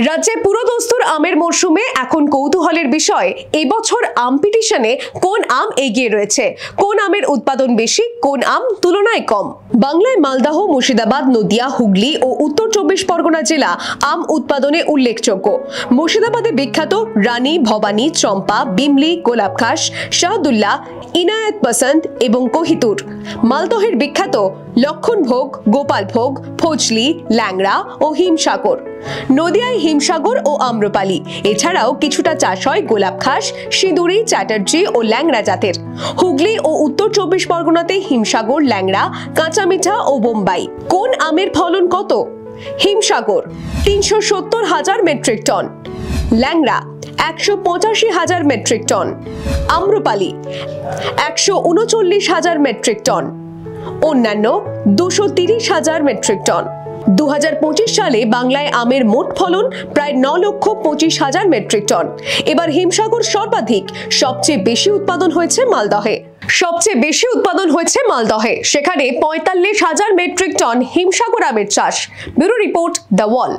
রাজ্যে পুরোদস্তুর আমের মরশুমে এখন কৌতূহলের বিষয় এবছর আম পিটিশনে কোন আম এগিয়ে রয়েছে, কোন আমের উৎপাদন বেশি, কোন আম তুলনায় কম। বাংলায় মালদহ, মুর্শিদাবাদ, নদিয়া, হুগলি ও উত্তর চব্বিশ পরগনা জেলা আম উৎপাদনে উল্লেখযোগ্য। মুর্শিদাবাদে বিখ্যাত রানী, ভবানী, চম্পা, বিমলি, গোলাপখাস, শাহদুল্লাহ, ইনায়েত পসন্দ এবং কোহিতুর। মালদহের বিখ্যাত লক্ষণভোগ, গোপালভোগ, ফজলি, ল্যাংড়া ও হিমসাগর। নদিয়ায় হিমসাগর ও আম্রপালি। এছাড়াও কিছুটা চাষ হয় গোলাপখাস, সিঁদুরি, চ্যাটার্জি ও ল্যাংড়া জাতের। হুগলি ও উত্তর চব্বিশ পরগনাতে হিমসাগর, ল্যাংড়া, কাঁচামিঠা ও বোম্বাই। কোন আমের ফলন কত? হিমসাগর ৩৭০,০০০ মেট্রিক টন, ল্যাংড়া ১৮৫,০০০ মেট্রিক টন, আম্রপালি ১৩৯,০০০ মেট্রিক টন, অন্যান্য ২৩০,০০০ মেট্রিক টন। ২০২৫ সালে বাংলায় আমের মোট ফলন প্রায় ৯,২৫,০০০ মেট্রিক টন। এবার হিমসাগর সর্বাধিক, সবচেয়ে বেশি উৎপাদন হয়েছে মালদহে। সেখানে ৪৫,০০০ মেট্রিক টন হিমসাগর আমের চাষ। Bureau report, the wall.